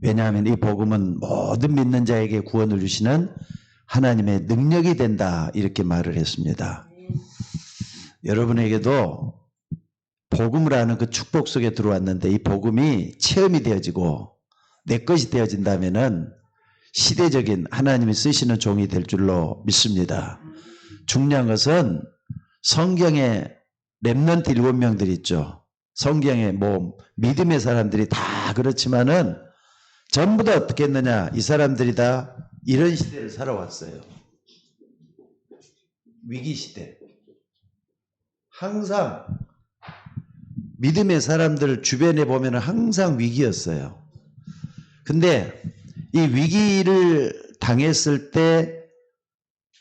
왜냐하면 이 복음은 모든 믿는 자에게 구원을 주시는 하나님의 능력이 된다. 이렇게 말을 했습니다. 여러분에게도 복음을 아는 그 축복 속에 들어왔는데 이 복음이 체험이 되어지고 내 것이 되어진다면은 시대적인 하나님이 쓰시는 종이 될 줄로 믿습니다. 중요한 것은 성경에 렘넌트 7명들 있죠. 성경에 믿음의 사람들이 다 그렇지만은 전부 다 어떻게 했느냐. 이 사람들이 다 이런 시대를 살아왔어요. 위기 시대. 항상 믿음의 사람들 주변에 보면 항상 위기였어요. 근데 이 위기를 당했을 때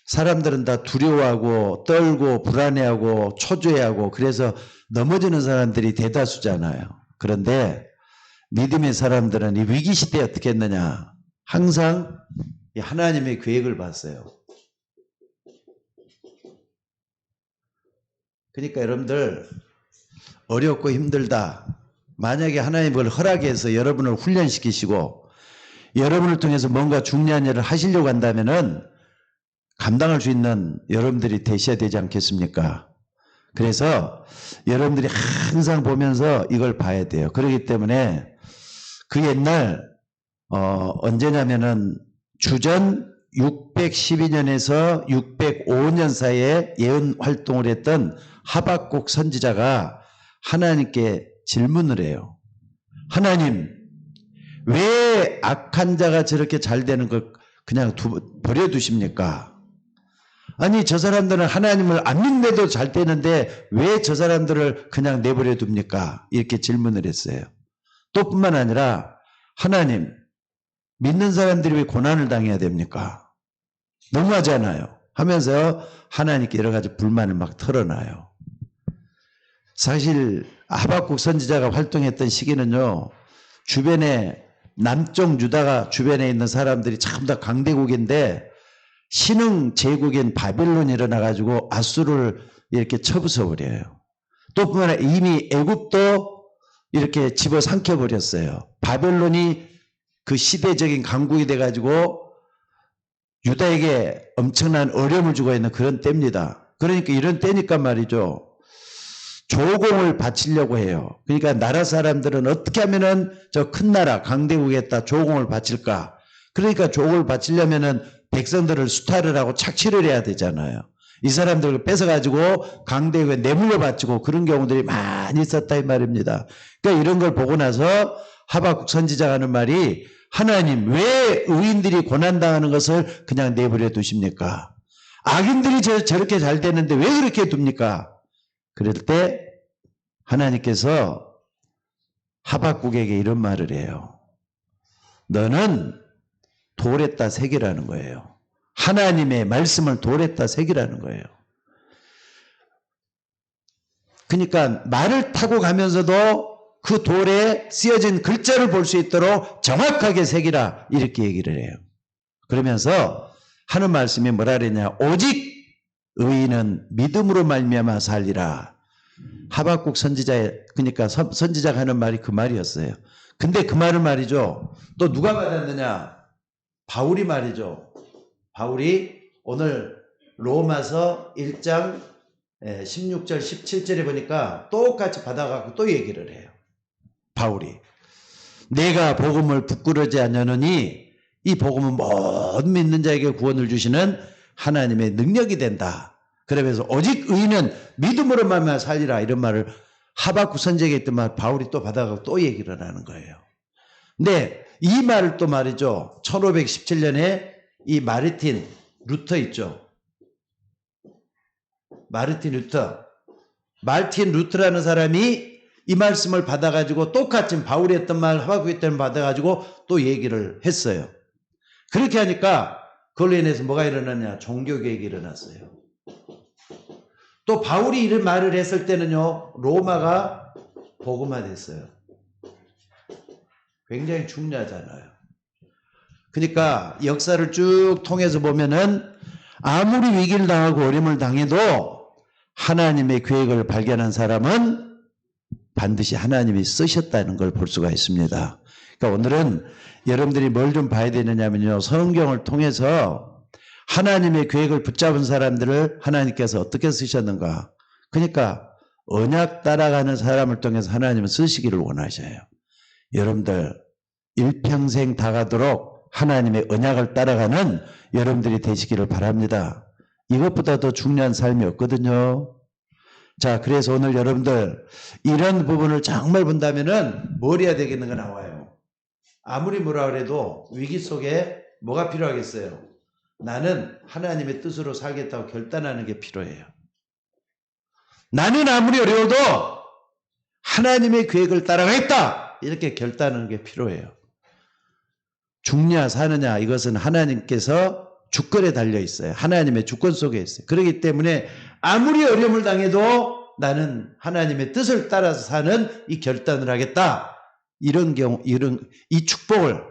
사람들은 다 두려워하고 떨고 불안해하고 초조해하고 그래서 넘어지는 사람들이 대다수잖아요. 그런데 믿음의 사람들은 이 위기 시대에 어떻게 했느냐. 항상 하나님의 계획을 봤어요. 그러니까 여러분들 어렵고 힘들다. 만약에 하나님이 그걸 허락해서 여러분을 훈련시키시고 여러분을 통해서 뭔가 중요한 일을 하시려고 한다면은 감당할 수 있는 여러분들이 되셔야 되지 않겠습니까? 그래서 여러분들이 항상 보면서 이걸 봐야 돼요. 그렇기 때문에 그 옛날 언제냐면은 주전 612년에서 605년 사이에 예언 활동을 했던 하박국 선지자가 하나님께 질문을 해요. 하나님, 왜 악한 자가 저렇게 잘 되는 걸 그냥 버려두십니까? 아니 저 사람들은 하나님을 안 믿는데도 잘 되는데 왜 저 사람들을 그냥 내버려 둡니까? 이렇게 질문을 했어요. 또 뿐만 아니라 하나님, 믿는 사람들이 왜 고난을 당해야 됩니까? 너무하잖아요. 하면서 하나님께 여러 가지 불만을 막 털어놔요. 사실 하박국 선지자가 활동했던 시기는요. 주변에 남쪽 유다가 주변에 있는 사람들이 전부 다 강대국인데 신흥 제국인 바벨론이 일어나가지고 아수르를 이렇게 쳐부숴버려요. 또 뿐만 아니라 이미 애굽도 이렇게 집어삼켜버렸어요. 바벨론이 그 시대적인 강국이 돼가지고 유다에게 엄청난 어려움을 주고 있는 그런 때입니다. 그러니까 이런 때니까 말이죠. 조공을 바치려고 해요. 그러니까 나라 사람들은 어떻게 하면은 저 큰 나라 강대국에다 조공을 바칠까? 그러니까 조공을 바치려면은 백성들을 수탈을 하고 착취를 해야 되잖아요. 이 사람들을 뺏어가지고 강대국에 내물려 바치고 그런 경우들이 많이 있었다 이 말입니다. 그러니까 이런 걸 보고 나서 하박국 선지자가 하는 말이 하나님 왜 의인들이 고난당하는 것을 그냥 내버려 두십니까? 악인들이 저렇게 잘 되는데 왜 그렇게 둡니까? 그럴 때 하나님께서 하박국에게 이런 말을 해요. 너는 돌에다 새기라는 거예요. 하나님의 말씀을 돌에다 새기라는 거예요. 그러니까 말을 타고 가면서도 그 돌에 쓰여진 글자를 볼 수 있도록 정확하게 새기라 이렇게 얘기를 해요. 그러면서 하는 말씀이 뭐라 그랬냐. 오직 의인은 믿음으로 말미암아 살리라. 하박국 선지자의 그러니까 선지자가 하는 말이 그 말이었어요. 근데 그 말을 말이죠. 또 누가 받았느냐. 바울이 말이죠. 바울이 오늘 로마서 1장 16절 17절에 보니까 똑같이 받아갖고 또 얘기를 해요. 바울이 내가 복음을 부끄러지 않으니 이 복음은 모든 믿는 자에게 구원을 주시는 하나님의 능력이 된다. 그러면서 오직 의인은 믿음으로 말미암아 살리라 이런 말을 하박국 선지자가 했던 말 바울이 또 받아가고 또 얘기를 하는 거예요. 근데 이 말을 또 말이죠. 1517년에 이 마르틴 루터 있죠. 마르틴 루터라는 사람이 이 말씀을 받아가지고 똑같이 바울이 했던 말 하박국이 했던 말 받아가지고 또 얘기를 했어요. 그렇게 하니까 그걸로 인해서 뭐가 일어났냐. 종교개혁이 일어났어요. 또 바울이 이런 말을 했을 때는요. 로마가 복음화됐어요. 굉장히 중요하잖아요. 그러니까 역사를 쭉 통해서 보면은 아무리 위기를 당하고 어려움을 당해도 하나님의 계획을 발견한 사람은 반드시 하나님이 쓰셨다는 걸 볼 수가 있습니다. 그러니까 오늘은 여러분들이 뭘 좀 봐야 되느냐면요. 성경을 통해서 하나님의 계획을 붙잡은 사람들을 하나님께서 어떻게 쓰셨는가. 그러니까 언약 따라가는 사람을 통해서 하나님은 쓰시기를 원하셔요. 여러분들 일평생 다 가도록 하나님의 언약을 따라가는 여러분들이 되시기를 바랍니다. 이것보다 더 중요한 삶이 없거든요. 자, 그래서 오늘 여러분들 이런 부분을 정말 본다면은 뭘 해야 되겠는가 나와요. 아무리 뭐라 그래도 위기 속에 뭐가 필요하겠어요? 나는 하나님의 뜻으로 살겠다고 결단하는 게 필요해요. 나는 아무리 어려워도 하나님의 계획을 따라가겠다 이렇게 결단하는 게 필요해요. 죽냐 사느냐 이것은 하나님께서 주권에 달려 있어요. 하나님의 주권 속에 있어요. 그렇기 때문에 아무리 어려움을 당해도 나는 하나님의 뜻을 따라서 사는 이 결단을 하겠다. 이런 경우, 이 축복을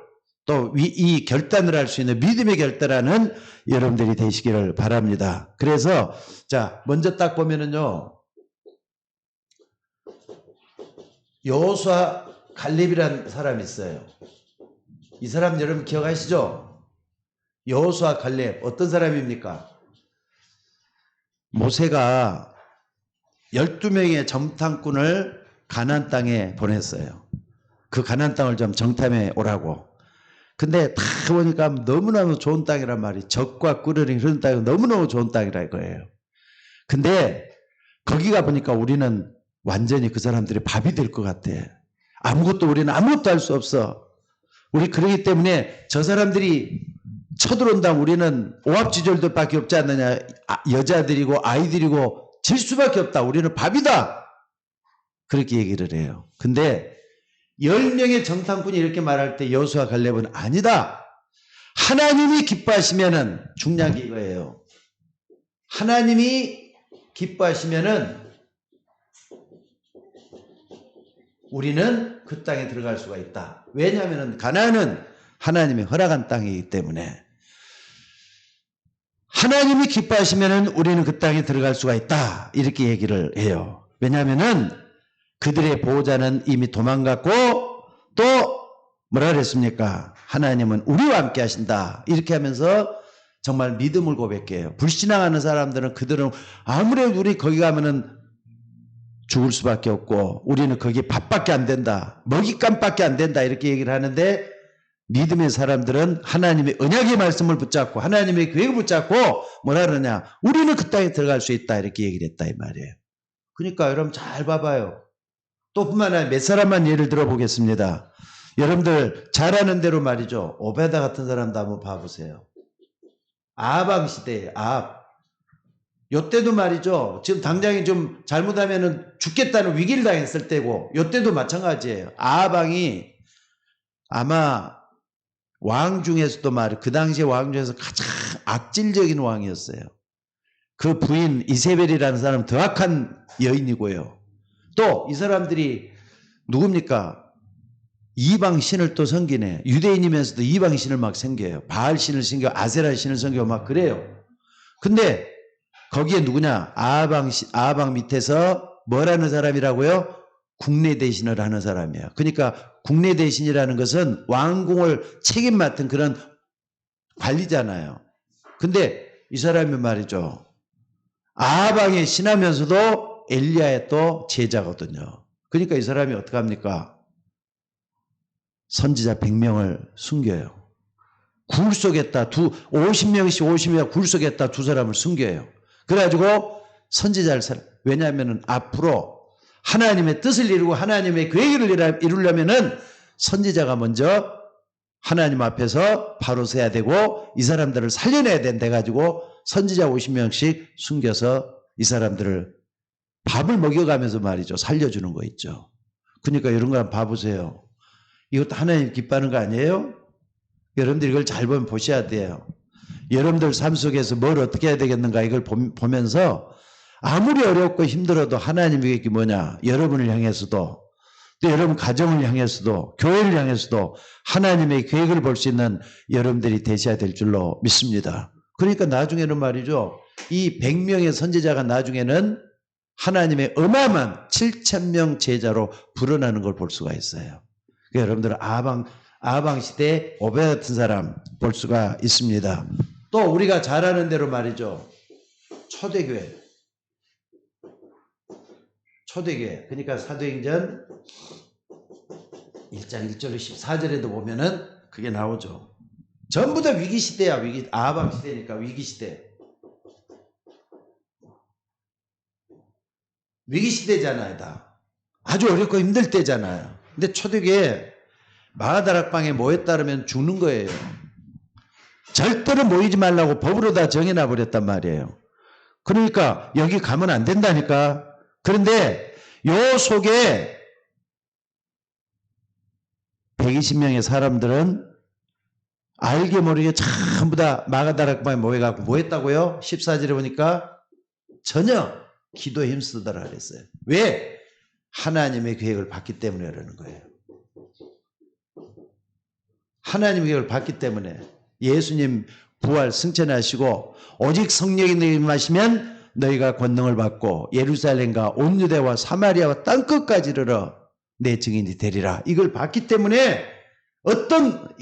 또 이 결단을 할 수 있는 믿음의 결단하는 여러분들이 되시기를 바랍니다. 그래서 자, 먼저 딱 보면은요. 여호수아 갈렙이라는 사람이 있어요. 이 사람 여러분 기억하시죠? 여호수아 갈렙 어떤 사람입니까? 모세가 12명의 정탐꾼을 가나안 땅에 보냈어요. 그 가나안 땅을 좀 정탐해 오라고. 근데 다 보니까 너무너무 좋은 땅이란 말이에요. 젖과 꿀이 흐르는 땅이 너무너무 좋은 땅이라 이거예요. 근데 거기 가 보니까 우리는 완전히 그 사람들이 밥이 될 것 같아. 우리는 아무것도 할 수 없어. 우리 그러기 때문에 저 사람들이 쳐들어온다 우리는 오합지졸들밖에 없지 않느냐. 여자들이고 아이들이고 질 수밖에 없다. 우리는 밥이다. 그렇게 얘기를 해요. 근데 10명의 정탐꾼이 이렇게 말할 때 여호수아 갈렙은 아니다. 하나님이 기뻐하시면은 중요한 게 이거예요. 하나님이 기뻐하시면은 우리는 그 땅에 들어갈 수가 있다. 왜냐하면 가나안은 하나님이 허락한 땅이기 때문에 하나님이 기뻐하시면 우리는 그 땅에 들어갈 수가 있다. 이렇게 얘기를 해요. 왜냐하면 그들의 보호자는 이미 도망갔고 또 뭐라 그랬습니까? 하나님은 우리와 함께 하신다. 이렇게 하면서 정말 믿음을 고백해요. 불신앙하는 사람들은 그들은 아무래도 우리 거기 가면은 죽을 수밖에 없고 우리는 거기 밥밖에 안 된다. 먹잇감밖에 안 된다. 이렇게 얘기를 하는데 믿음의 사람들은 하나님의 언약의 말씀을 붙잡고 하나님의 계획을 붙잡고 뭐라 그러냐. 우리는 그 땅에 들어갈 수 있다. 이렇게 얘기를 했다 이 말이에요. 그러니까 여러분 잘 봐봐요. 또 뿐만 아니라 몇 사람만 예를 들어보겠습니다. 여러분들 잘 아는 대로 말이죠. 오베다 같은 사람도 한번 봐보세요. 아합 시대에 아합. 요때도 말이죠. 지금 당장에 좀 잘못하면은 죽겠다는 위기를 당했을 때고 요때도 마찬가지예요. 아합 왕이 아마 왕 중에서도 그 당시에 왕 중에서 가장 악질적인 왕이었어요. 그 부인 이세벨이라는 사람은 더 악한 여인이고요. 또 이 사람들이 누굽니까? 이방 신을 또 섬기네. 유대인이면서도 이방 신을 막 섬겨요. 바알 신을 섬겨, 아세라 신을 섬겨 막 그래요. 근데 거기에 누구냐? 아합왕 밑에서 뭐라는 사람이라고요? 국내 대신을 하는 사람이에요. 그러니까 국내 대신이라는 것은 왕궁을 책임 맡은 그런 관리잖아요. 근데 이 사람이 말이죠. 아합왕의 신하면서도 엘리야의 또 제자거든요. 그러니까 이 사람이 어떻게 합니까? 선지자 100명을 숨겨요. 굴 속에다 50명씩 50명 굴 속에다 두 사람을 숨겨요. 그래가지고 선지자를 왜냐하면 앞으로 하나님의 뜻을 이루고 하나님의 계획을 이루려면은 선지자가 먼저 하나님 앞에서 바로 서야 되고 이 사람들을 살려내야 된다 가지고 선지자 50명씩 숨겨서 이 사람들을 밥을 먹여가면서 말이죠. 살려주는 거 있죠. 그러니까 이런 거 한번 봐보세요. 이것도 하나님 기뻐하는 거 아니에요? 여러분들 이걸 잘 보셔야 돼요. 여러분들 삶 속에서 뭘 어떻게 해야 되겠는가 이걸 보면서 아무리 어렵고 힘들어도 하나님의 계획이 뭐냐. 여러분을 향해서도 또 여러분 가정을 향해서도 교회를 향해서도 하나님의 계획을 볼 수 있는 여러분들이 되셔야 될 줄로 믿습니다. 그러니까 나중에는 말이죠. 이 100명의 선지자가 나중에는 하나님의 어마어마한 7,000명 제자로 불어나는 걸 볼 수가 있어요. 그러니까 여러분들은 아합왕 아방 시대 오베 같은 사람 볼 수가 있습니다. 또 우리가 잘 아는 대로 말이죠. 초대교회. 그러니까 사도행전 1장 1절로 14절에도 보면은 그게 나오죠. 전부 다 위기 시대야. 아방 시대니까 위기 시대. 위기 시대잖아요, 다. 아주 어렵고 힘들 때잖아요. 근데 초대교회 마가다락방에 모였다 그러면 죽는 거예요. 절대로 모이지 말라고 법으로 다 정해놔 버렸단 말이에요. 그러니까 여기 가면 안 된다니까. 그런데 요 속에 120명의 사람들은 알게 모르게 전부 다 마가다락방에 모여갖고 뭐 했다고요? 14절에 보니까 전혀 기도에 힘쓰더라 그랬어요. 왜? 하나님의 계획을 봤기 때문에 그러는 거예요. 하나님의 계획을 봤기 때문에 예수님 부활 승천하시고 오직 성령이 너희에게 임하시면 너희가 권능을 받고 예루살렘과 온 유대와 사마리아와 땅끝까지 이르러 내 증인이 되리라. 이걸 봤기 때문에 어떤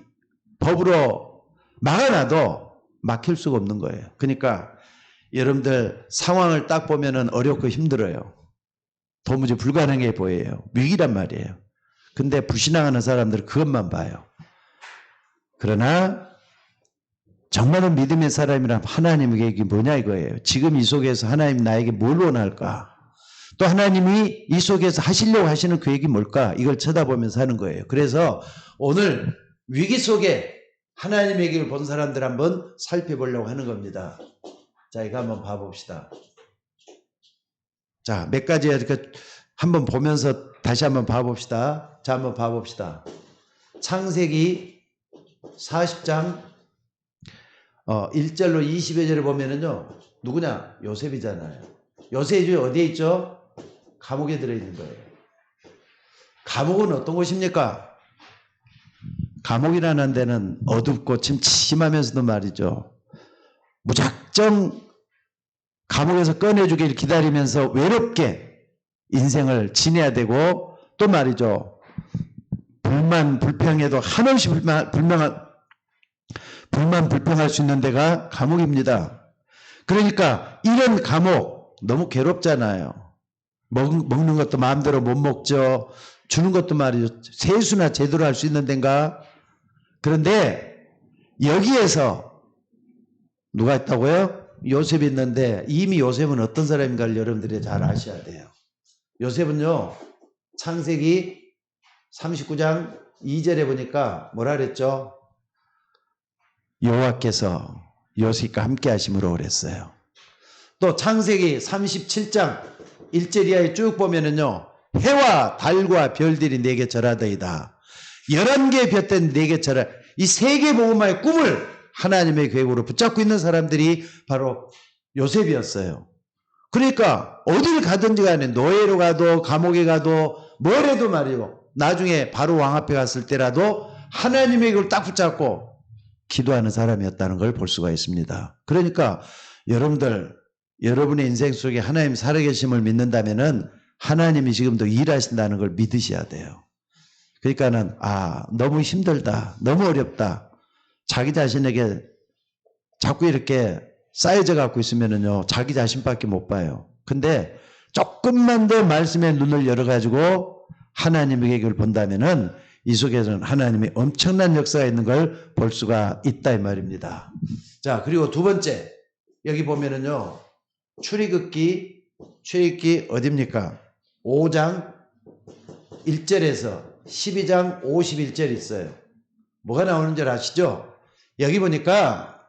법으로 막아놔도 막힐 수가 없는 거예요. 그러니까 여러분들 상황을 딱 보면은 어렵고 힘들어요. 도무지 불가능해 보여요. 위기란 말이에요. 근데 불신앙하는 사람들은 그것만 봐요. 그러나 정말로 믿음의 사람이라면 하나님의 계획이 뭐냐 이거예요. 지금 이 속에서 하나님 나에게 뭘 원할까? 또 하나님이 이 속에서 하시려고 하시는 계획이 뭘까? 이걸 쳐다보면서 하는 거예요. 그래서 오늘 위기 속에 하나님의 길을 본 사람들 한번 살펴보려고 하는 겁니다. 자, 이거 한번 봐봅시다. 자, 몇 가지 이렇게 한번 보면서 다시 한번 봐봅시다. 자, 한번 봐봅시다. 창세기 40장 1절로 20여 절을 보면은요, 누구냐? 요셉이잖아요. 요셉이 어디에 있죠? 감옥에 들어있는 거예요. 감옥은 어떤 곳입니까? 감옥이라는 데는 어둡고 침침하면서도 말이죠. 무작정 감옥에서 꺼내주기를 기다리면서 외롭게 인생을 지내야 되고 또 말이죠. 불만 불평해도 한없이 불평할 수 있는 데가 감옥입니다. 그러니까 이런 감옥 너무 괴롭잖아요. 먹는 것도 마음대로 못 먹죠. 주는 것도 말이죠. 세수나 제대로 할 수 있는 데인가? 그런데 여기에서 누가 있다고요? 요셉이 있는데 이미 요셉은 어떤 사람인가를 여러분들이 잘 아셔야 돼요. 요셉은요. 창세기 39장 2절에 보니까 뭐라 그랬죠? 여호와께서 요셉과 함께 하심으로 그랬어요. 또 창세기 37장 1절 이하에 쭉 보면은요. 해와 달과 별들이 내게 절하더이다. 11개의 볕된 내게 절하. 이 세계 복음화의 꿈을 하나님의 계획으로 붙잡고 있는 사람들이 바로 요셉이었어요. 그러니까 어딜 가든지 간에 노예로 가도 감옥에 가도 뭘 해도 말이요. 나중에 바로 왕 앞에 갔을 때라도 하나님의 계획을 딱 붙잡고 기도하는 사람이었다는 걸 볼 수가 있습니다. 그러니까 여러분들 여러분의 인생 속에 하나님 살아계심을 믿는다면은 하나님이 지금도 일하신다는 걸 믿으셔야 돼요. 그러니까는 너무 힘들다, 너무 어렵다. 자기 자신에게 자꾸 이렇게 쌓여져 갖고 있으면은요 자기 자신밖에 못 봐요. 근데 조금만 더 말씀의 눈을 열어가지고 하나님의 계획을 본다면은 이 속에서는 하나님의 엄청난 역사가 있는 걸 볼 수가 있다 이 말입니다. 자, 그리고 두 번째 여기 보면은요 출애굽기 어딥니까? 5장 1절에서 12장 51절 있어요. 뭐가 나오는 줄 아시죠? 여기 보니까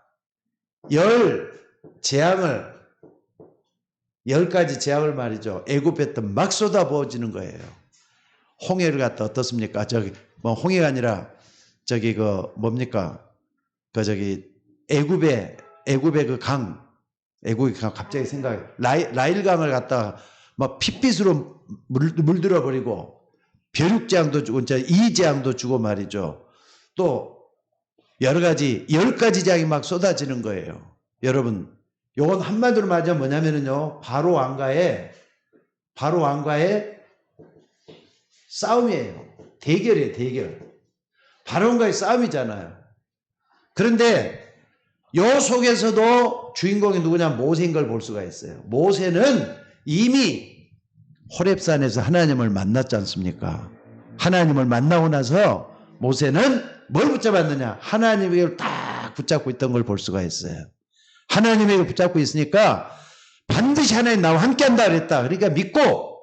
10가지 재앙을 말이죠. 애굽했던 막 쏟아부어지는 거예요. 홍해를 갖다 어떻습니까? 홍해가 아니라 뭡니까? 애굽의 그 강, 애굽의 강 갑자기 생각해. 라일강을 갖다가 막 핏빛으로 물들어 버리고 벼룩재앙도 주고 이재앙도 주고 말이죠. 또 여러 가지 10가지 재앙이 막 쏟아지는 거예요. 여러분, 요건 한마디로 말하자면 뭐냐면은요. 바로 왕과의 싸움이에요. 대결이에요, 대결. 바론과의 싸움이잖아요. 그런데 요 속에서도 주인공이 누구냐? 모세인 걸 볼 수가 있어요. 모세는 이미 호렙산에서 하나님을 만났지 않습니까? 하나님을 만나고 나서 모세는 뭘 붙잡았느냐? 하나님에게 딱 붙잡고 있던 걸 볼 수가 있어요. 하나님에게 붙잡고 있으니까 반드시 하나님 나와 함께한다 그랬다. 그러니까 믿고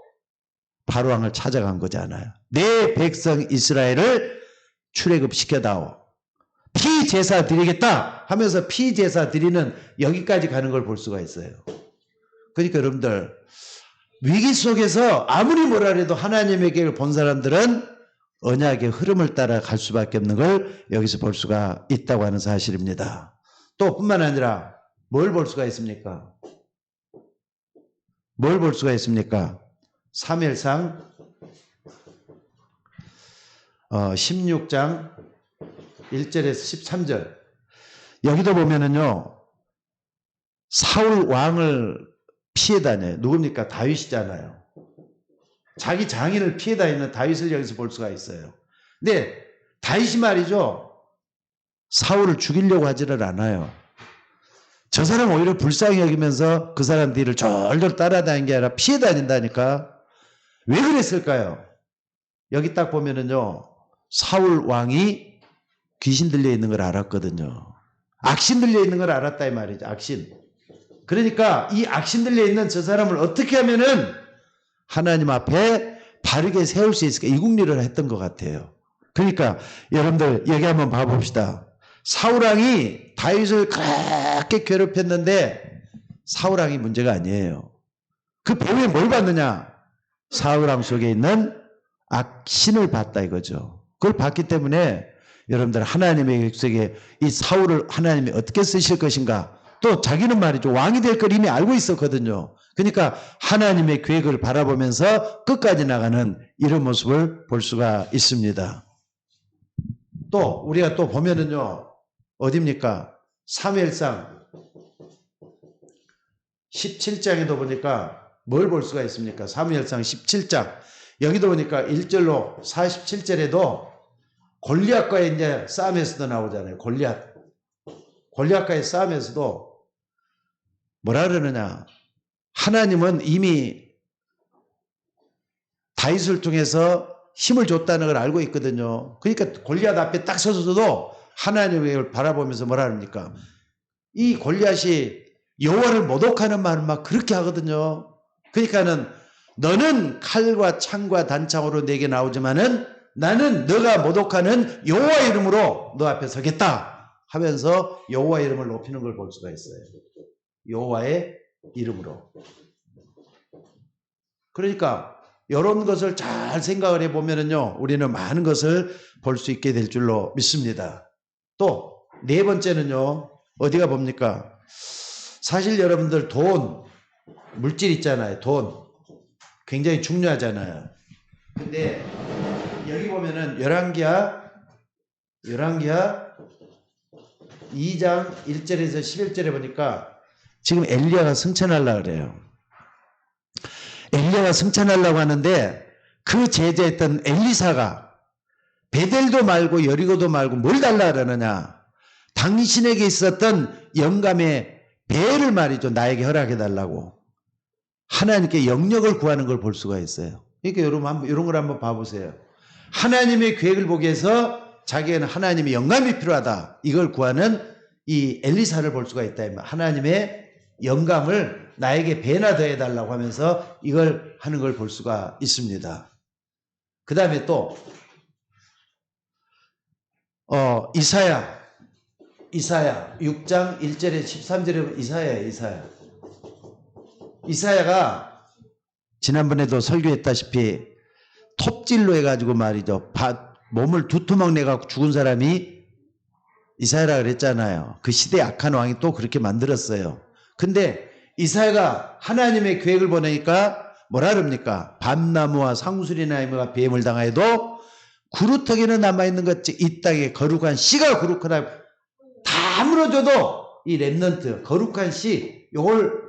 바로왕을 찾아간 거잖아요. 내 백성 이스라엘을 출애굽시켜다오. 피제사 드리겠다 하면서 피제사 드리는 여기까지 가는 걸 볼 수가 있어요. 그러니까 여러분들 위기 속에서 아무리 뭐라 해도 하나님에게 본 사람들은 언약의 흐름을 따라 갈 수밖에 없는 걸 여기서 볼 수가 있다고 하는 사실입니다. 또 뿐만 아니라 뭘 볼 수가 있습니까? 뭘 볼 수가 있습니까? 사무엘상 16장 1절에서 13절 여기도 보면은요 사울 왕을 피해 다녀요. 누굽니까? 다윗이잖아요. 자기 장인을 피해 다니는 다윗을 여기서 볼 수가 있어요. 근데 다윗이 말이죠 사울을 죽이려고 하지를 않아요. 저 사람 오히려 불쌍히 여기면서 그 사람 뒤를 절절 따라다니는 게 아니라 피해 다닌다니까. 왜 그랬을까요? 여기 딱 보면은요 사울 왕이 귀신 들려 있는 걸 알았거든요. 악신 들려 있는 걸 알았다 이 말이죠. 악신. 그러니까 이 악신 들려 있는 저 사람을 어떻게 하면은 하나님 앞에 바르게 세울 수 있을까? 이 궁리를 했던 것 같아요. 그러니까 여러분들 여기 한번 봐봅시다. 사울왕이 다윗을 그렇게 괴롭혔는데 사울왕이 문제가 아니에요. 그 배후에 뭘 봤느냐? 사울왕 속에 있는 악신을 봤다 이거죠. 그걸 봤기 때문에 여러분들 하나님의 계획속에 이 사울을 하나님이 어떻게 쓰실 것인가 또 자기는 말이죠 왕이 될 걸 이미 알고 있었거든요. 그러니까 하나님의 계획을 바라보면서 끝까지 나가는 이런 모습을 볼 수가 있습니다. 또 우리가 또 보면은요 어딥니까? 사무엘상 17장에도 보니까 뭘 볼 수가 있습니까? 사무엘상 17장 여기도 보니까 1절로 47절에도 골리앗과의 이제 싸움에서도 나오잖아요. 골리앗과의 싸움에서도 뭐라 그러느냐? 하나님은 이미 다윗을 통해서 힘을 줬다는 걸 알고 있거든요. 그러니까 골리앗 앞에 딱 서서도 하나님을 바라보면서 뭐라 합니까? 이 골리앗이 여호와를 모독하는 말을 막 그렇게 하거든요. 그러니까는 너는 칼과 창과 단창으로 내게 나오지만은 나는 너가 모독하는 여호와 이름으로 너 앞에 서겠다 하면서 여호와 이름을 높이는 걸 볼 수가 있어요. 여호와의 이름으로. 그러니까 이런 것을 잘 생각을 해보면은요 우리는 많은 것을 볼 수 있게 될 줄로 믿습니다. 또 네 번째는요 어디가 봅니까? 사실 여러분들 돈, 물질 있잖아요. 돈 굉장히 중요하잖아요. 근데 여기 보면은 열왕기하 2장 1절에서 11절에 보니까 지금 엘리야가 승천하려고 그래요. 엘리야가 승천하려고 하는데 그 제자였던 엘리사가 베델도 말고 여리고도 말고 뭘 달라 그러느냐? 당신에게 있었던 영감의 배를 말이죠. 나에게 허락해 달라고. 하나님께 영역을 구하는 걸 볼 수가 있어요. 그러니까 여러분 한번 이런 걸 한번 봐보세요. 하나님의 계획을 보기 위해서 자기에는 하나님의 영감이 필요하다. 이걸 구하는 이 엘리사를 볼 수가 있다. 하나님의 영감을 나에게 배나 더 해달라고 하면서 이걸 하는 걸 볼 수가 있습니다. 그 다음에 또 이사야 6장 1절에 13절에 이사야가 지난번에도 설교했다시피 톱질로 해가지고 말이죠. 몸을 두토막 내갖고 죽은 사람이 이사야라 그랬잖아요. 그 시대 악한 왕이 또 그렇게 만들었어요. 근데 이사야가 하나님의 계획을 보내니까 뭐라 그럽니까? 밤나무와 상수리나무가 뱀을 당하여도 구루터기는 남아있는 것, 이 땅에 거룩한 씨가 거룩하다. 다 무너져도 이 렘넌트, 거룩한 씨, 이걸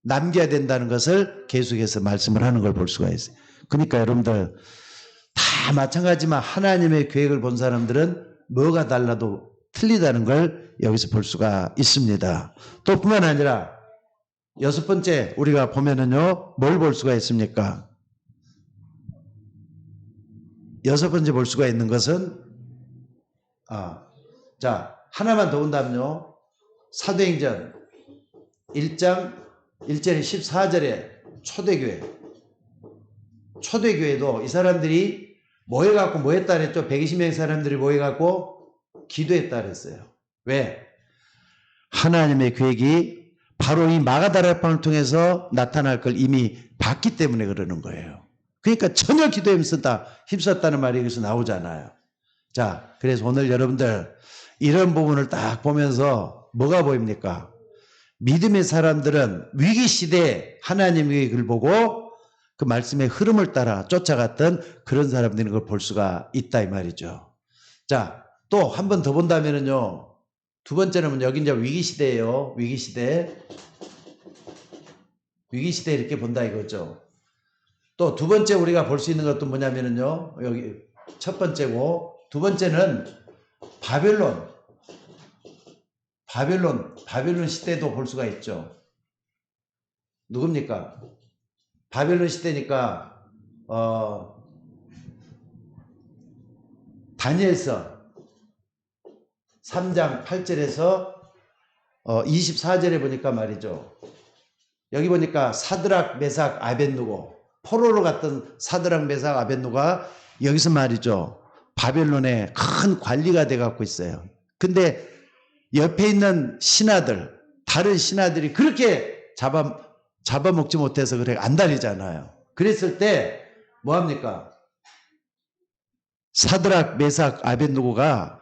남겨야 된다는 것을 계속해서 말씀을 하는 걸 볼 수가 있어요. 그러니까 여러분들 다 마찬가지지만 하나님의 계획을 본 사람들은 뭐가 달라도 틀리다는 걸 여기서 볼 수가 있습니다. 또 뿐만 아니라 여섯 번째 우리가 보면은요, 뭘 볼 수가 있습니까? 여섯 번째 볼 수가 있는 것은, 자, 하나만 더 본다면요, 사도행전 1장 1절에 14절에 초대교회도 이 사람들이 모여갖고 뭐 했다 그랬죠? 120명의 사람들이 모여갖고 기도했다 그랬어요. 왜? 하나님의 계획이 바로 이 마가다락방을 통해서 나타날 걸 이미 봤기 때문에 그러는 거예요. 그러니까 전혀 기도에 힘썼다는 말이 여기서 나오잖아요. 자, 그래서 오늘 여러분들 이런 부분을 딱 보면서 뭐가 보입니까? 믿음의 사람들은 위기시대에 하나님의 글 보고 그 말씀의 흐름을 따라 쫓아갔던 그런 사람들인 걸 볼 수가 있다 이 말이죠. 자, 또 한 번 더 본다면은요, 두 번째는 여기 이제 위기시대예요. 위기시대 이렇게 본다 이거죠. 또 두 번째 우리가 볼 수 있는 것도 뭐냐면은요, 여기 첫 번째고, 두 번째는 바벨론 시대도 볼 수가 있죠. 누굽니까? 바벨론 시대니까 다니엘서 3장 8절에서 24절에 보니까 말이죠. 여기 보니까 사드락, 메삭, 아벳느고, 포로로 갔던 사드락, 메삭, 아벳느고가 여기서 말이죠, 바벨론에 큰 관리가 돼 갖고 있어요. 근데 옆에 있는 신하들, 다른 신하들이 그렇게 잡아먹지 못해서 그래 안 달리잖아요. 그랬을 때 뭐합니까? 사드락, 메삭, 아벳느고가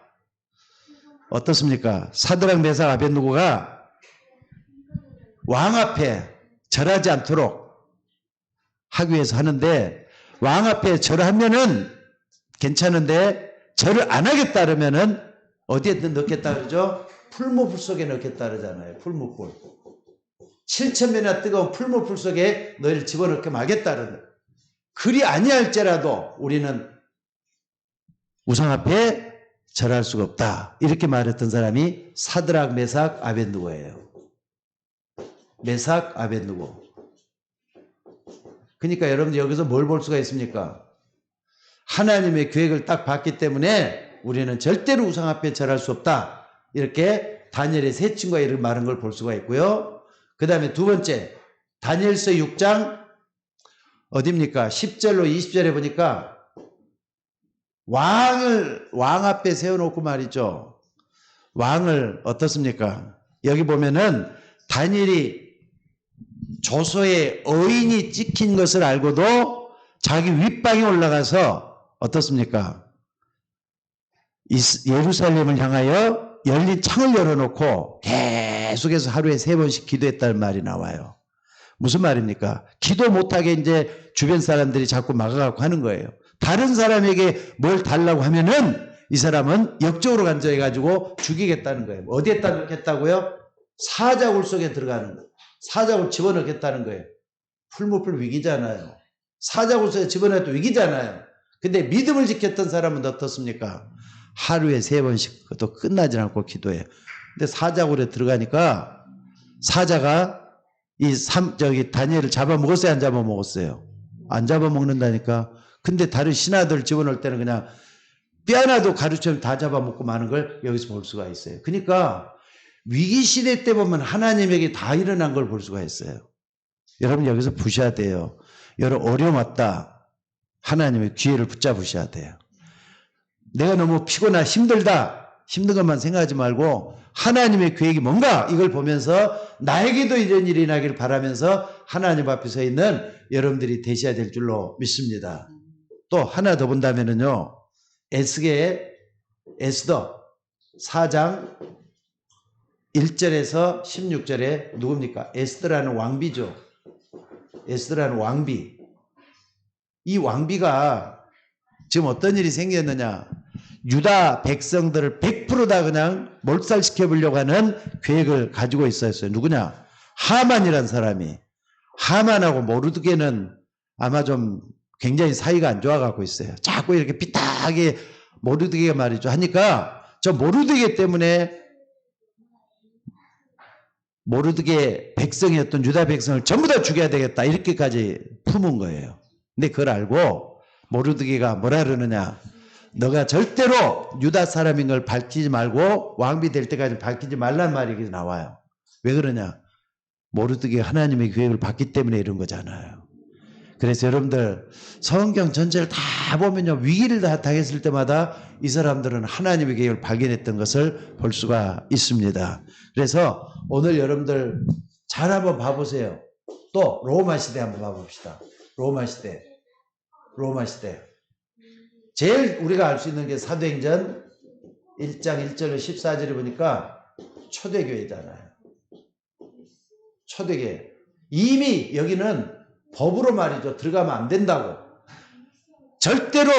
어떻습니까? 사드락, 메삭, 아벳느고가 왕 앞에 절하지 않도록 하기 위해서 하는데, 왕 앞에 절하면은 괜찮은데 절을 안 하겠다 그러면은 어디에 넣겠다 그러죠? 풀무불 속에 넣겠다 그러잖아요. 풀무불. 7,000배나 뜨거운 풀무불 속에 너희를 집어넣게 하겠다 그러는. 그리 아니할지라도 우리는 우상 앞에 절할 수가 없다. 이렇게 말했던 사람이 사드락, 메삭, 아벳느고예요. 메삭, 아벳느고. 그러니까 여러분들 여기서 뭘 볼 수가 있습니까? 하나님의 계획을 딱 봤기 때문에 우리는 절대로 우상 앞에 절할 수 없다. 이렇게 다니엘의 세 친구가 이렇게 말한 걸 볼 수가 있고요. 그 다음에 두 번째, 다니엘서 6장 어디입니까? 10절로 20절에 보니까 왕 앞에 세워놓고 말이죠. 왕을 어떻습니까? 여기 보면은 다니엘이 조서에 어인이 찍힌 것을 알고도 자기 윗방에 올라가서 어떻습니까? 예루살렘을 향하여 열린 창을 열어놓고 계속해서 하루에 3번씩 기도했다는 말이 나와요. 무슨 말입니까? 기도 못하게 이제 주변 사람들이 자꾸 막아가고 하는 거예요. 다른 사람에게 뭘 달라고 하면은 이 사람은 역적으로 간주해가지고 죽이겠다는 거예요. 어디에다 넣겠다고요? 사자굴 속에 들어가는 거예요. 사자굴 집어넣겠다는 거예요. 풀무불 위기잖아요. 사자굴 속에 집어넣어도 위기잖아요. 근데 믿음을 지켰던 사람은 어떻습니까? 하루에 3번씩 그것도 끝나지 않고 기도해요. 근데 사자굴에 들어가니까 사자가 다니엘을 잡아먹었어요? 안 잡아먹었어요? 안 잡아먹는다니까. 근데 다른 신하들 집어넣을 때는 그냥 뼈 하나도 가루처럼 다 잡아먹고 마는 걸 여기서 볼 수가 있어요. 그러니까 위기시대 때 보면 하나님에게 다 일어난 걸 볼 수가 있어요. 여러분 여기서 보셔야 돼요. 여러분 어려움 왔다. 하나님의 기회를 붙잡으셔야 돼요. 내가 너무 피곤하다, 힘든 것만 생각하지 말고 하나님의 계획이 뭔가 이걸 보면서 나에게도 이런 일이 나기를 바라면서 하나님 앞에 서 있는 여러분들이 되셔야 될 줄로 믿습니다. 또 하나 더 본다면은요, 에스더 4장 1절에서 16절에 누굽니까? 에스더라는 왕비죠. 에스더라는 왕비. 이 왕비가 지금 어떤 일이 생겼느냐? 유다 백성들을 100% 다 그냥 몰살시켜 보려고 하는 계획을 가지고 있었어요. 누구냐? 하만이라는 사람이. 하만하고 모르드게는 아마 좀 굉장히 사이가 안 좋아 갖고 있어요. 자꾸 이렇게 삐딱하게 모르드게가 말이죠. 하니까 저 모르드게 때문에 모르드게 백성이었던 유다 백성을 전부 다 죽여야 되겠다 이렇게까지 품은 거예요. 근데 그걸 알고 모르드게가 뭐라 그러느냐, 너가 절대로 유다 사람인 걸 밝히지 말고 왕비 될 때까지 밝히지 말란 말이 나와요. 왜 그러냐, 모르드게가 하나님의 계획을 받기 때문에 이런 거잖아요. 그래서 여러분들 성경 전체를 다 보면요, 위기를 다 당했을 때마다 이 사람들은 하나님의 계획을 발견했던 것을 볼 수가 있습니다. 그래서 오늘 여러분들 잘 한번 봐보세요. 또 로마 시대 한번 봐봅시다. 로마 시대. 제일 우리가 알 수 있는 게 사도행전 1장 1절로 14절에 보니까 초대교회잖아요. 초대교회. 이미 여기는 법으로 말이죠, 들어가면 안 된다고, 절대로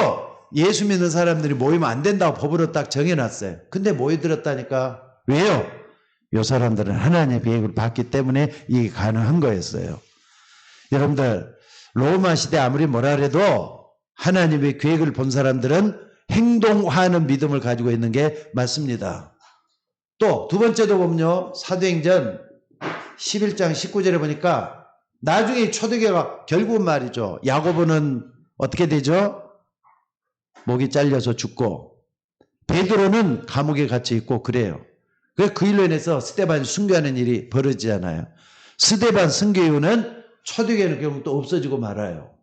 예수 믿는 사람들이 모이면 안 된다고 법으로 딱 정해놨어요. 근데 모여들었다니까. 왜요? 이 사람들은 하나님의 계획을 받기 때문에 이게 가능한 거였어요. 여러분들 로마 시대 아무리 뭐라 그래도 하나님의 계획을 본 사람들은 행동하는 믿음을 가지고 있는 게 맞습니다. 또 두 번째도 보면요, 사도행전 11장 19절에 보니까 나중에 초대교회가 결국은 말이죠, 야고보는 어떻게 되죠? 목이 잘려서 죽고, 베드로는 감옥에 갇혀 있고 그래요. 그래서 그 일로 인해서 스데반이 순교하는 일이 벌어지잖아요. 스데반 순교 이후는 초대교회는 결국 또 없어지고 말아요.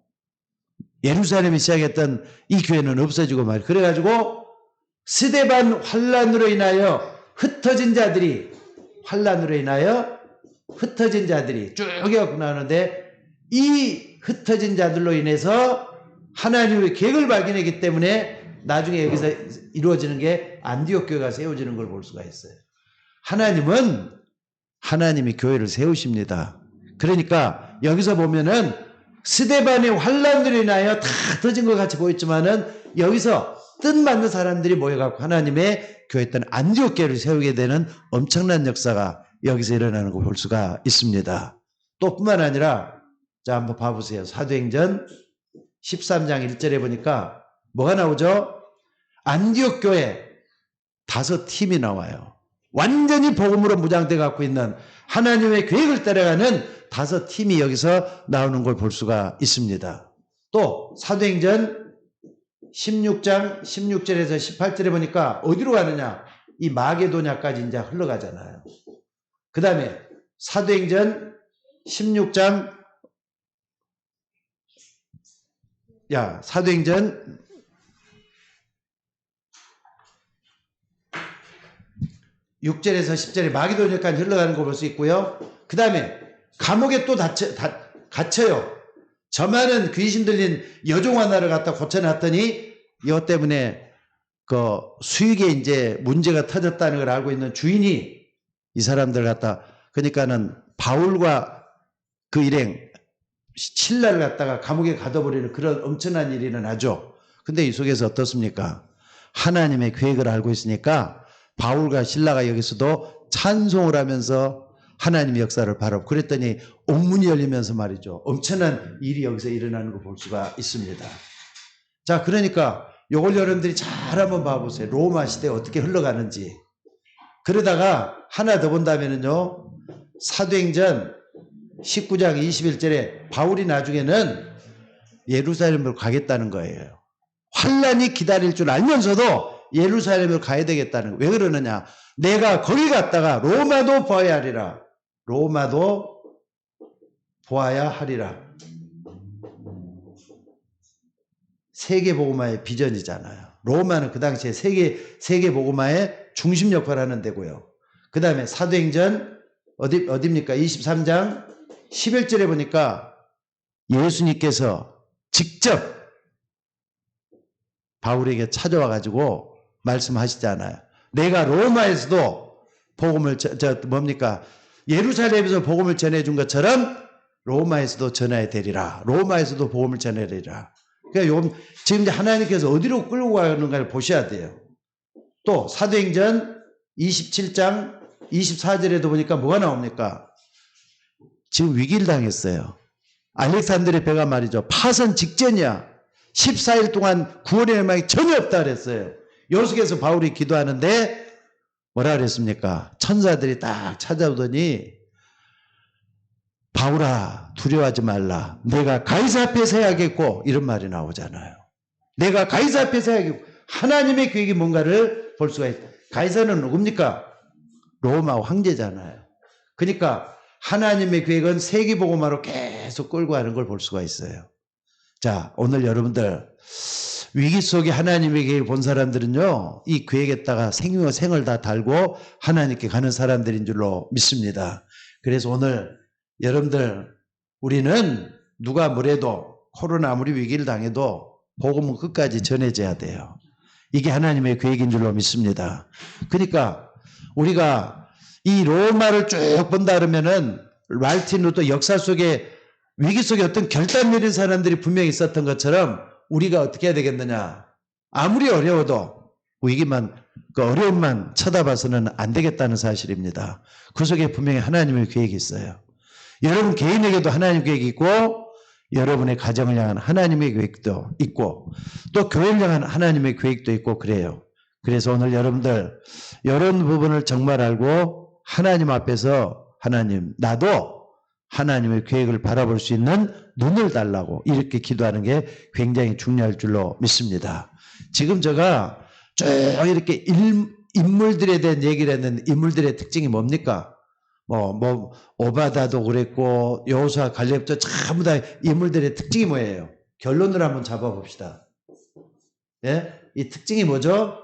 예루살렘이 시작했던 이 교회는 없어지고 말아요. 그래가지고 스데반 환란으로 인하여 흩어진 자들이 쭉 해갖고 나오는데, 이 흩어진 자들로 인해서 하나님의 계획을 발견했기 때문에 나중에 여기서 이루어지는 게 안디옥 교회가 세워지는 걸 볼 수가 있어요. 하나님은 하나님이 교회를 세우십니다. 그러니까 여기서 보면은 스데반의 환란으로 인하여 다 터진 것 같이 보였지만은 여기서 뜻맞는 사람들이 모여갖고 하나님의 교회였던 안디옥 교회를 세우게 되는 엄청난 역사가 여기서 일어나는 걸 볼 수가 있습니다. 또 뿐만 아니라, 자 한번 봐보세요. 사도행전 13장 1절에 보니까 뭐가 나오죠? 안디옥 교회 5팀이 나와요. 완전히 복음으로 무장돼 갖고 있는 하나님의 계획을 따라가는 5팀이 여기서 나오는 걸 볼 수가 있습니다. 또 사도행전 16장 16절에서 18절에 보니까 어디로 가느냐, 이 마게도냐까지 이제 흘러가잖아요. 그 다음에 사도행전 16장, 사도행전 6절에서 10절에 마게도냐까지 흘러가는 거 볼 수 있고요. 그 다음에 감옥에 또 갇혀요. 저 많은 귀신 들린 여종 하나를 갖다 고쳐놨더니 이것 때문에 그 수익에 이제 문제가 터졌다는 걸 알고 있는 주인이 이 사람들 갖다, 그러니까는 바울과 그 일행 신라를 갖다가 감옥에 가둬버리는 그런 엄청난 일이 일어나죠. 근데 이 속에서 어떻습니까? 하나님의 계획을 알고 있으니까 바울과 신라가 여기서도 찬송을 하면서 하나님의 역사를 바라보고, 그랬더니 옥문이 열리면서 말이죠, 엄청난 일이 여기서 일어나는 걸 볼 수가 있습니다. 자, 그러니까 요걸 여러분들이 잘 한번 봐보세요. 로마 시대에 어떻게 흘러가는지. 그러다가 하나 더 본다면은요, 사도행전 19장 21절에 바울이 나중에는 예루살렘으로 가겠다는 거예요. 환란이 기다릴 줄 알면서도 예루살렘으로 가야 되겠다는 거예요. 왜 그러느냐, 내가 거기 갔다가 로마도 보아야 하리라. 로마도 보아야 하리라. 세계복음화의 비전이잖아요. 로마는 그 당시에 세계복음화의 중심 역할을 하는 데고요. 그 다음에 사도행전 어디입니까? 23장 11절에 보니까 예수님께서 직접 바울에게 찾아와 가지고 말씀하시잖아요. 내가 로마에서도 복음을 예루살렘에서 복음을 전해준 것처럼 로마에서도 전해야 되리라. 로마에서도 복음을 전해야 되리라. 그러니까 지금 하나님께서 어디로 끌고 가는가를 보셔야 돼요. 또 사도행전 27장 24절에도 보니까 뭐가 나옵니까? 지금 위기를 당했어요. 알렉산드르의 배가 말이죠, 파선 직전이야. 14일 동안 구원의 열망이 전혀 없다 그랬어요. 요속에서 바울이 기도하는데 뭐라 그랬습니까? 천사들이 딱 찾아오더니 바울아 두려워하지 말라. 내가 가이사 앞에 서야겠고 이런 말이 나오잖아요. 내가 가이사 앞에 서야겠고 하나님의 계획이 뭔가를 볼 수가 있다. 가이사는 누굽니까? 로마 황제잖아요. 그러니까 하나님의 계획은 세계복음화로 계속 끌고 가는 걸 볼 수가 있어요. 자, 오늘 여러분들 위기 속에 하나님의 계획을 본 사람들은요, 이 계획에다가 생명과 생을 다 달고 하나님께 가는 사람들인 줄로 믿습니다. 그래서 오늘 여러분들 우리는 누가 뭐래도 코로나 아무리 위기를 당해도 복음은 끝까지 전해져야 돼요. 이게 하나님의 계획인 줄로 믿습니다. 그러니까 우리가 이 로마를 쭉 본다 그러면은 마르틴 루터 역사 속에 위기 속에 어떤 결단 내린 사람들이 분명히 있었던 것처럼 우리가 어떻게 해야 되겠느냐. 아무리 어려워도 위기만, 그 어려움만 쳐다봐서는 안 되겠다는 사실입니다. 그 속에 분명히 하나님의 계획이 있어요. 여러분 개인에게도 하나님의 계획이 있고 여러분의 가정을 향한 하나님의 계획도 있고 또 교회를 향한 하나님의 계획도 있고 그래요. 그래서 오늘 여러분들 이런 부분을 정말 알고 하나님 앞에서 하나님 나도 하나님의 계획을 바라볼 수 있는 눈을 달라고 이렇게 기도하는 게 굉장히 중요할 줄로 믿습니다. 지금 제가 쭉 이렇게 인물들에 대한 얘기를 했는데 인물들의 특징이 뭡니까? 오바다도 그랬고 여호수아 갈렙도 전부 다 인물들의 특징이 뭐예요? 결론을 한번 잡아봅시다. 예? 이 특징이 뭐죠?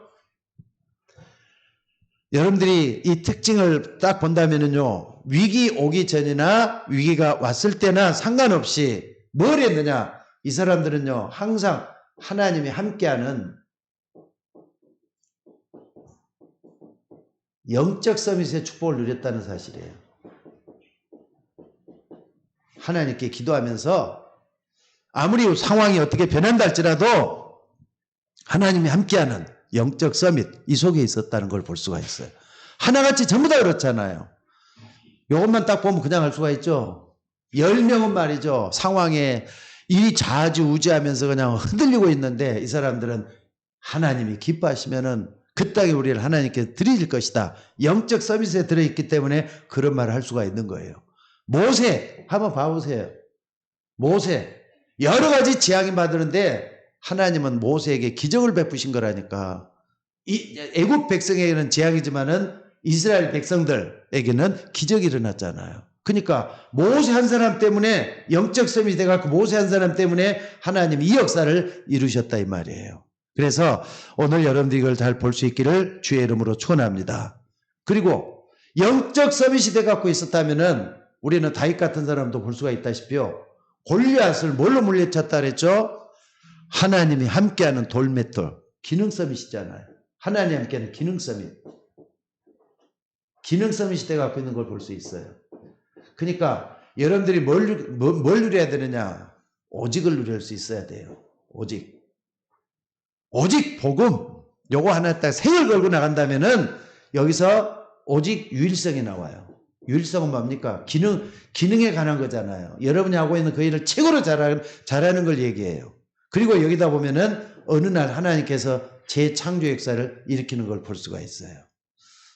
여러분들이 이 특징을 딱 본다면은요, 위기 오기 전이나 위기가 왔을 때나 상관없이 뭘 했느냐? 이 사람들은요, 항상 하나님이 함께하는 영적 서밋의 축복을 누렸다는 사실이에요. 하나님께 기도하면서 아무리 상황이 어떻게 변한다 할지라도 하나님이 함께하는 영적 서밋 이 속에 있었다는 걸 볼 수가 있어요. 하나같이 전부 다 그렇잖아요. 이것만 딱 보면 그냥 알 수가 있죠. 10명은 말이죠. 상황에 이 좌지우지하면서 그냥 흔들리고 있는데 이 사람들은 하나님이 기뻐하시면은 그 땅에 우리를 하나님께 드릴 것이다. 영적 서밋에 들어있기 때문에 그런 말을 할 수가 있는 거예요. 모세 한번 봐보세요. 모세 여러 가지 재앙이 받으는데 하나님은 모세에게 기적을 베푸신 거라니까. 이 애국 백성에게는 재앙이지만은 이스라엘 백성들에게는 기적이 일어났잖아요. 그러니까 모세 한 사람 때문에 영적 서밋이 돼갖고 모세 한 사람 때문에 하나님이 이 역사를 이루셨다 이 말이에요. 그래서 오늘 여러분들이 이걸 잘 볼 수 있기를 주의 이름으로 축원합니다. 그리고 영적 서밋이 돼갖고 있었다면은 우리는 다윗 같은 사람도 볼 수가 있다시피요. 골리앗을 뭘로 물리쳤다 그랬죠? 하나님이 함께하는 돌맷돌, 기능 서밋이잖아요. 하나님이 함께하는 기능 서밋. 기능 서밋이 돼갖고 있는 걸 볼 수 있어요. 그러니까 여러분들이 뭘 누려야 되느냐? 오직을 누릴 수 있어야 돼요. 오직 복음. 요거 하나 딱 생을 걸고 나간다면은 여기서 오직 유일성이 나와요. 유일성은 뭡니까? 기능에 관한 거잖아요. 여러분이 하고 있는 그 일을 최고로 잘하는 걸 얘기해요. 그리고 여기다 보면은 어느 날 하나님께서 재창조 역사를 일으키는 걸 볼 수가 있어요.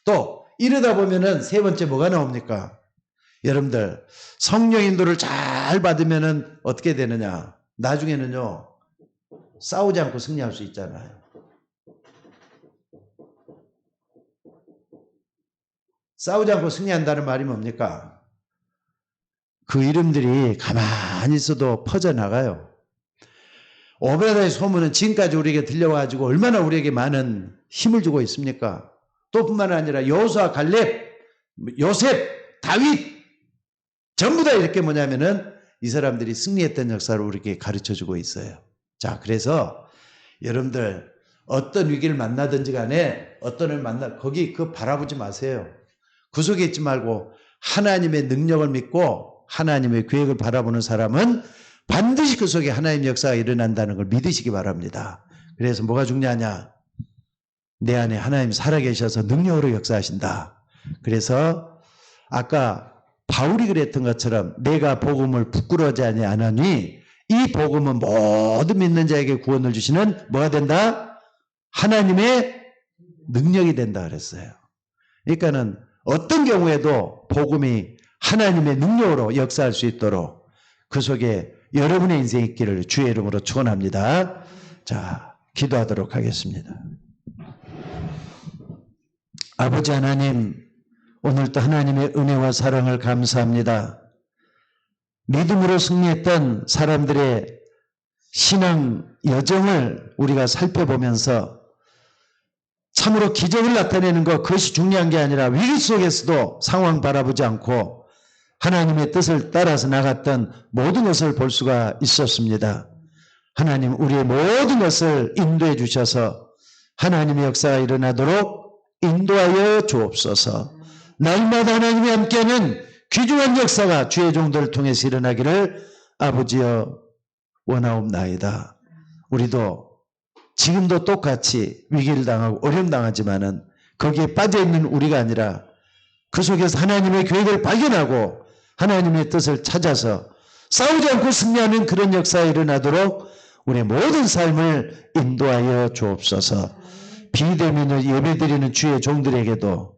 또 이러다 보면은 세 번째 뭐가 나옵니까? 여러분들 성령 인도를 잘 받으면은 어떻게 되느냐? 나중에는요 싸우지 않고 승리할 수 있잖아요. 싸우지 않고 승리한다는 말이 뭡니까? 그 이름들이 가만히 있어도 퍼져나가요. 오베다의 소문은 지금까지 우리에게 들려와가지고 얼마나 우리에게 많은 힘을 주고 있습니까? 또 뿐만 아니라 여호수아, 갈렙, 요셉, 다윗 전부 다 이렇게 뭐냐면은 이 사람들이 승리했던 역사를 우리에게 가르쳐주고 있어요. 자, 그래서 여러분들 어떤 위기를 만나든지 간에 어떤 을 거기 바라보지 마세요. 그 속에 있지 말고 하나님의 능력을 믿고 하나님의 계획을 바라보는 사람은 반드시 그 속에 하나님의 역사가 일어난다는 걸 믿으시기 바랍니다. 그래서 뭐가 중요하냐? 내 안에 하나님 살아계셔서 능력으로 역사하신다. 그래서 아까 바울이 그랬던 것처럼 내가 복음을 부끄러워하지 아니하니 이 복음은 모든 믿는 자에게 구원을 주시는 뭐가 된다? 하나님의 능력이 된다 그랬어요. 그러니까는 어떤 경우에도 복음이 하나님의 능력으로 역사할 수 있도록 그 속에 여러분의 인생이 있기를 주의 이름으로 축원합니다. 자, 기도하도록 하겠습니다. 아버지 하나님, 오늘도 하나님의 은혜와 사랑을 감사합니다. 믿음으로 승리했던 사람들의 신앙 여정을 우리가 살펴보면서 참으로 기적을 나타내는 것, 그것이 중요한 게 아니라 위기 속에서도 상황 바라보지 않고 하나님의 뜻을 따라서 나갔던 모든 것을 볼 수가 있었습니다. 하나님, 우리의 모든 것을 인도해 주셔서 하나님의 역사가 일어나도록 인도하여 주옵소서. 날마다 하나님이 함께하는 귀중한 역사가 주의 종들을 통해서 일어나기를 아버지여 원하옵나이다. 우리도 지금도 똑같이 위기를 당하고 어려움 당하지만은 거기에 빠져있는 우리가 아니라 그 속에서 하나님의 계획을 발견하고 하나님의 뜻을 찾아서 싸우지 않고 승리하는 그런 역사가 일어나도록 우리의 모든 삶을 인도하여 주옵소서. 비대면을 예배드리는 주의 종들에게도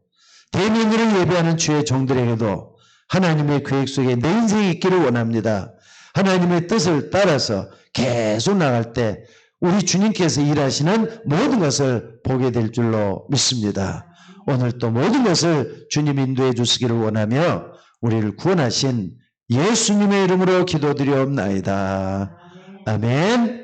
대면으로 예배하는 주의 종들에게도 하나님의 계획 속에 내 인생이 있기를 원합니다. 하나님의 뜻을 따라서 계속 나갈 때 우리 주님께서 일하시는 모든 것을 보게 될 줄로 믿습니다. 오늘 또 모든 것을 주님 인도해 주시기를 원하며 우리를 구원하신 예수님의 이름으로 기도드리옵나이다. 아멘.